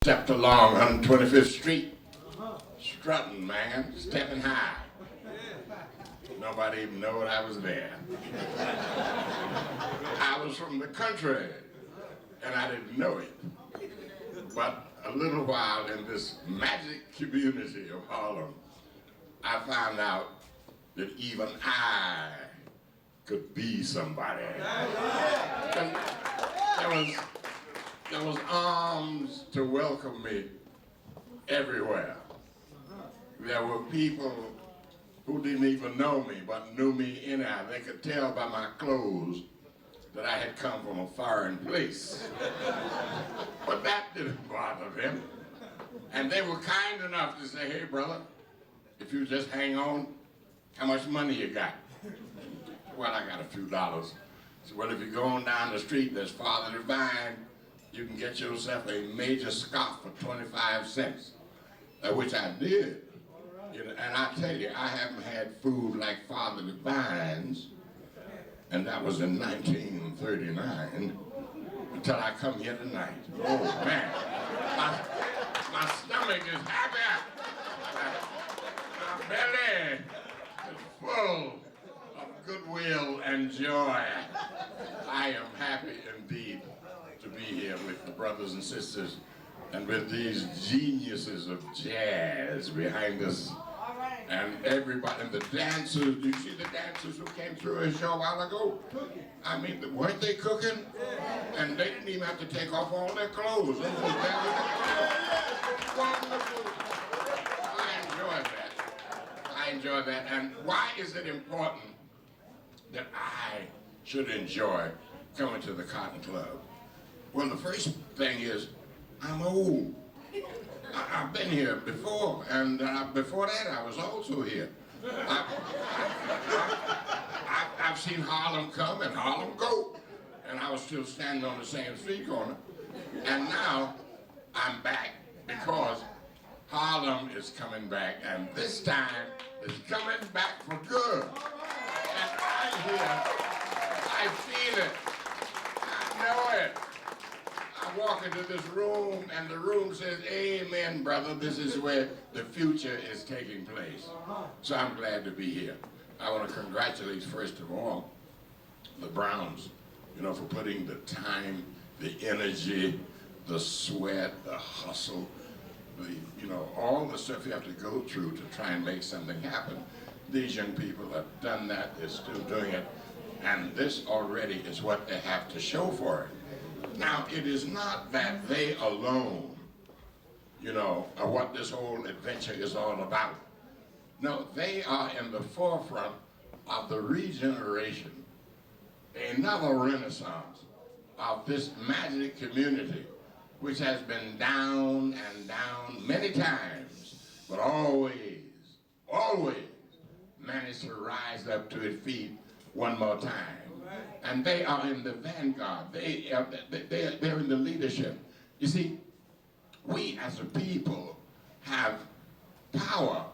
Stepped along 125th Street, strutting, man, stepping high. Nobody even knew I was there. I was from the country, and I didn't know it. But a little while in this magic community of Harlem, I found out that even I could be somebody. And there was arms to welcome me everywhere. There were people who didn't even know me, but knew me anyhow. They could tell by my clothes that I had come from a foreign place. But that didn't bother them. And they were kind enough to say, hey, brother, if you just hang on, how much money you got? Well, I got a few dollars. So, well, if you go on down the street, there's Father Divine, you can get yourself a major scarf for 25 cents, which I did. You know, and I tell you, I haven't had food like Father Divine's, and that was in 1939, until I come here tonight. Oh, man. My stomach is happy. My belly is full of goodwill and joy. I am happy indeed to be here with the brothers and sisters and with these geniuses of jazz behind us. And everybody, and the dancers, do you see the dancers who came through a show a while ago? I mean, weren't they cooking? And they didn't even have to take off all their clothes. It was wonderful. I enjoy that. And why is it important that I should enjoy coming to the Cotton Club? Well, the first thing is, I'm old. I've been here before, and before that I was also here. I've seen Harlem come and Harlem go, and I was still standing on the same street corner. And now I'm back because Harlem is coming back, and this time it's coming back for good. And I'm here, I feel it, I know it. I walk into this room, and the room says, amen, brother, this is where the future is taking place. So I'm glad to be here. I want to congratulate, first of all, the Browns, you know, for putting the time, the energy, the sweat, the hustle, you know, all the stuff you have to go through to try and make something happen. These young people have done that, they're still doing it, and this already is what they have to show for it. Now, it is not that they alone, you know, are what this whole adventure is all about. No, they are in the forefront of the regeneration, another renaissance of this magic community, which has been down and down many times, but always managed to rise up to its feet one more time. And they are in the vanguard. They're in the leadership. You see, we as a people have power,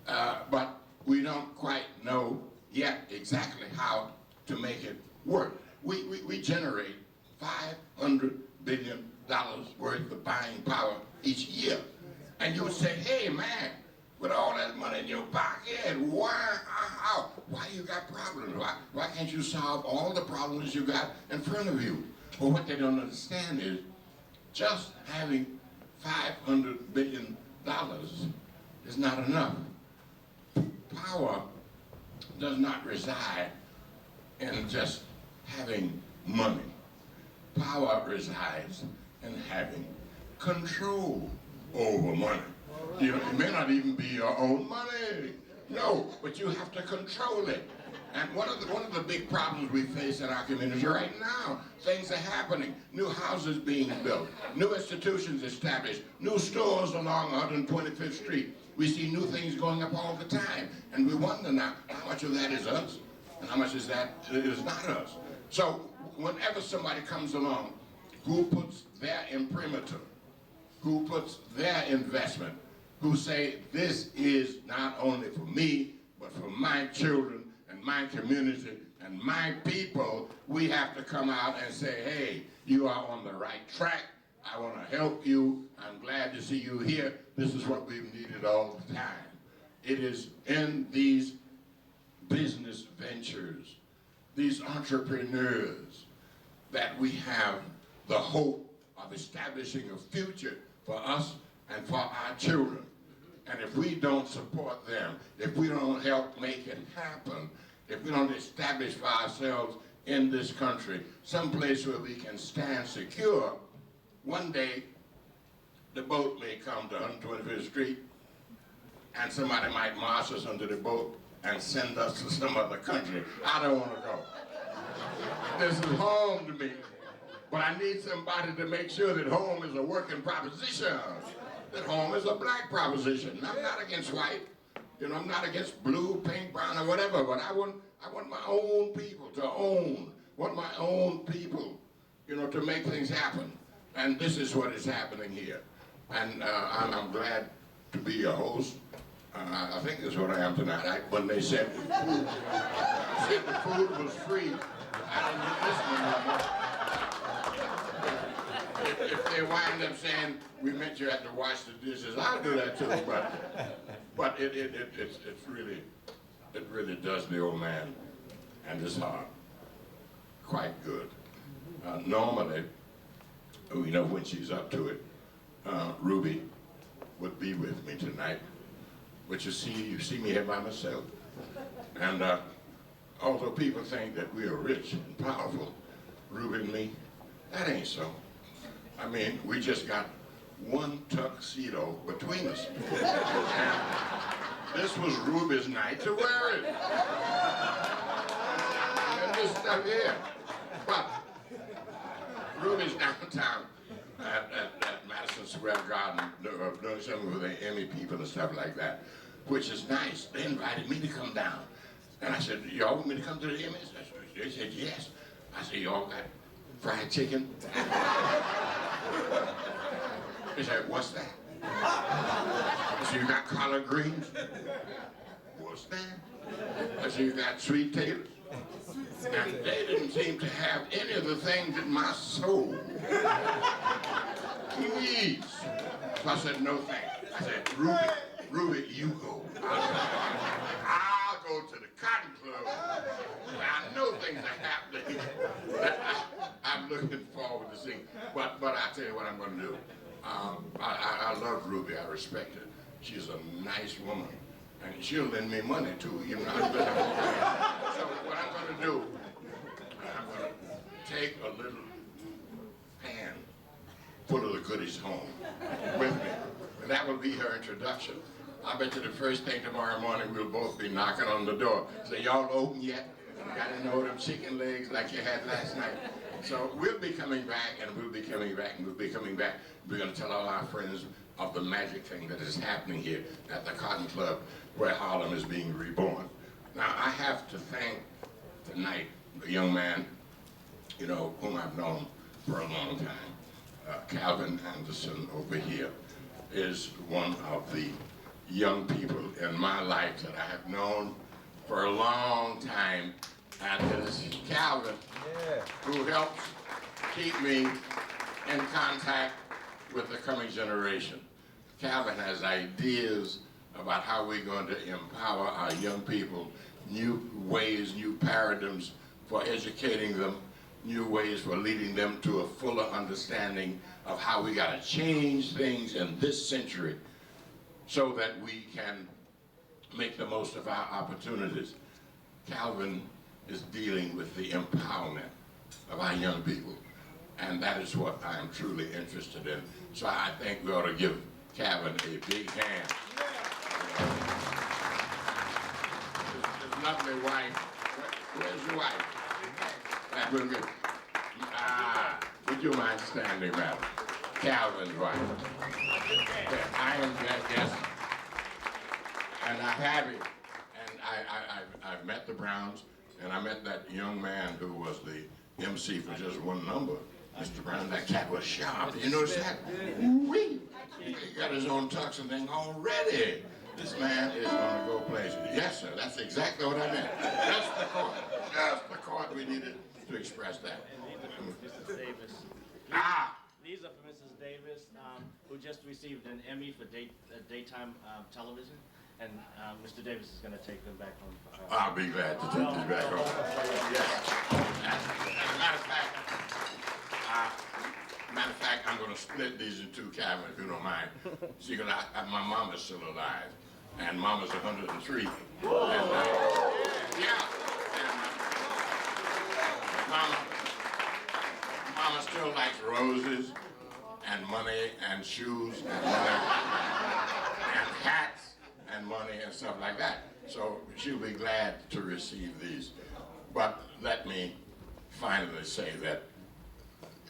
but we don't quite know yet exactly how to make it work. We generate $500 billion worth of buying power each year. And you would say, hey man, with all that money in your pocket, why you got problems? Why can't you solve all the problems you got in front of you? Well, what they don't understand is just having $500 billion is not enough. Power does not reside in just having money. Power resides in having control over money. You know, it may not even be your own money. No, but you have to control it. And one of the big problems we face in our community right now, things are happening. New houses being built, new institutions established, new stores along 125th Street. We see new things going up all the time. And we wonder now, how much of that is us? And how much is that is not us? So whenever somebody comes along who puts their imprimatur, who puts their investment, who say this is not only for me, but for my children and my community and my people, we have to come out and say, hey, you are on the right track. I want to help you. I'm glad to see you here. This is what we've needed all the time. It is in these business ventures, these entrepreneurs, that we have the hope of establishing a future for us and for our children. And if we don't support them, if we don't help make it happen, if we don't establish for ourselves in this country some place where we can stand secure, one day the boat may come to 125th Street and somebody might march us under the boat and send us to some other country. I don't want to go. This is home to me. But I need somebody to make sure that home is a working proposition, that home is a black proposition. I'm not against white, you know, I'm not against blue, pink, brown, or whatever, but I want my own people to own, want my own people, you know, to make things happen. And this is what is happening here. And I'm glad to be a host. I think that's what I am tonight. When they said the food was free, I didn't listen anymore. If they wind up saying, we meant you had to wash the dishes, I'll do that too, but it really does the old man and his heart quite good. Normally, you know, when she's up to it, Ruby would be with me tonight, but you see me here by myself. And although people think that we are rich and powerful, Ruby and me, that ain't so. I mean, we just got one tuxedo between us. And this was Ruby's night to wear it. And this stuff here. But Ruby's downtown at Madison Square Garden doing something with the Emmy people and stuff like that, which is nice. They invited me to come down. And I said, y'all want me to come to the Emmys? They said, yes. I said, y'all got fried chicken? They said, what's that? I said, you got collard greens? What's that? I said, you got sweet potatoes? And they didn't seem to have any of the things that my soul needs. So I said, no thanks. I said, Ruby, you go. I'll go to the Cotton Club. I know things are happening that I'm looking forward to seeing. But I'll tell you what I'm going to do. I love Ruby. I respect her. She's a nice woman. And she'll lend me money, too. You know, so what I'm going to do, I'm going to take a little pan full of the goodies home with me. And that will be her introduction. I bet you the first thing tomorrow morning we'll both be knocking on the door. Say, y'all open yet? You got any of them chicken legs like you had last night? So we'll be coming back, and we'll be coming back, and we'll be coming back. We're going to tell all our friends of the magic thing that is happening here at the Cotton Club, where Harlem is being reborn. Now, I have to thank tonight a young man, you know, whom I've known for a long time. Calvin Anderson over here is one of the young people in my life that I have known for a long time, and it is Calvin who helps keep me in contact with the coming generation. Calvin has ideas about how we're going to empower our young people, new ways, new paradigms for educating them, new ways for leading them to a fuller understanding of how we got to change things in this century so that we can make the most of our opportunities. Calvin is dealing with the empowerment of our young people, and that is what I am truly interested in. So I think we ought to give Calvin a big hand. His lovely wife. Where's your wife? That will be. Would you mind standing, madam? Calvin's wife. Yeah, I am that, yes. And I'm happy. And I've met the Browns, and I met that young man who was the MC for just one number. Mr. Brown, that cat was sharp. You notice that? Wee! He got his own tux and thing already. This man is going to go places. Yes, sir, that's exactly what I meant. That's the chord. That's the chord we needed to express that. Mrs. Davis. Ah! These are for Mrs. Davis. who just received an Emmy for daytime television, and Mr. Davis is going to take them back home. I'll be glad to take these back home. Yes. As a matter of fact, I'm going to split these in two, Calvin, if you don't mind. See, because my mom is still alive, and Mama's 103. And, yeah. And, Mama still likes roses and money and shoes and hats and money and stuff like that. So she'll be glad to receive these. But let me finally say that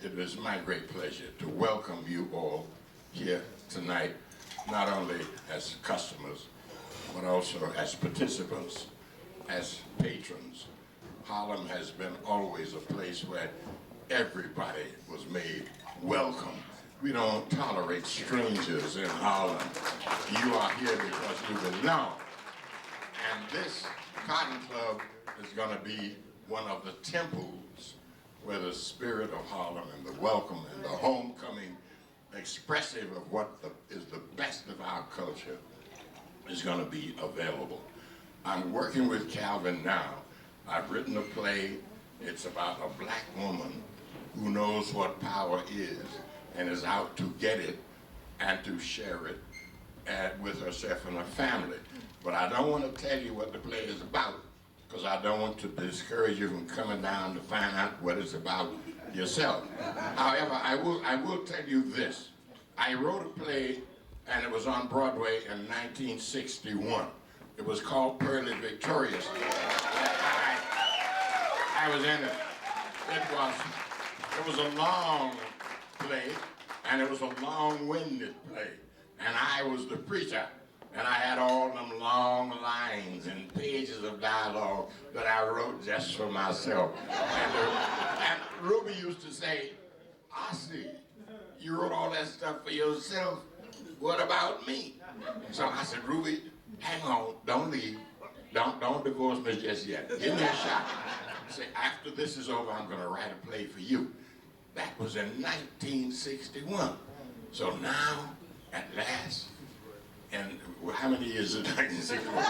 it is my great pleasure to welcome you all here tonight, not only as customers, but also as participants, as patrons. Harlem has been always a place where everybody was made welcome. We don't tolerate strangers in Harlem. You are here because you belong. And this Cotton Club is going to be one of the temples where the spirit of Harlem and the welcome and the homecoming, expressive of what is the best of our culture, is going to be available. I'm working with Calvin now. I've written a play. It's about a black woman who knows what power is and is out to get it and to share it with herself and her family. But I don't want to tell you what the play is about, because I don't want to discourage you from coming down to find out what it's about yourself. However, I will tell you this. I wrote a play, and it was on Broadway in 1961. It was called Pearly Victorious. I was in it. It was a long play, and it was a long-winded play. And I was the preacher, and I had all them long lines and pages of dialogue that I wrote just for myself. And Ruby used to say, Ossie, you wrote all that stuff for yourself. What about me? So I said, Ruby, hang on, don't leave. Don't divorce me just yet. Give me a shot. Say, after this is over, I'm going to write a play for you. That was in 1961. So now, at last, and how many years is 1961?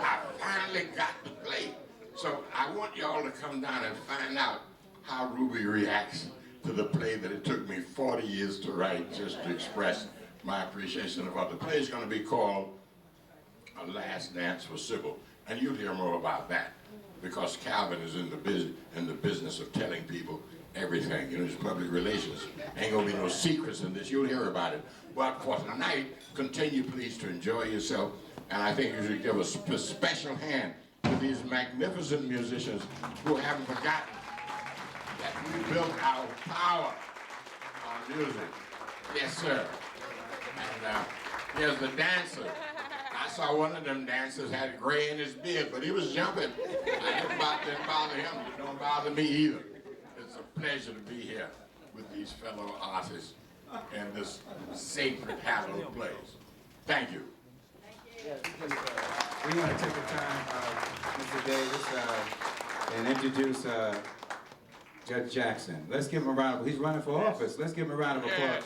I finally got the play. So I want y'all to come down and find out how Ruby reacts to the play that it took me 40 years to write, just to express my appreciation of what the play is going to be called A Last Dance for Sybil. And you'll hear more about that, because Calvin is in the business of telling people everything. You know, it's public relations. Ain't gonna be no secrets in this. You'll hear about it. But for tonight, continue please to enjoy yourself. And I think you should give a special hand to these magnificent musicians who haven't forgotten that we built our power on music. Yes, sir. And here's the dancer. I saw one of them dancers had gray in his beard, but he was jumping. I didn't bother him. It don't bother me either. It's a pleasure to be here with these fellow artists in this sacred hallowed place. Thank you. We want to take the time, Mr. Davis, and introduce Judge Jackson. Let's give him a round of applause. He's running for office. Let's give him a round of applause.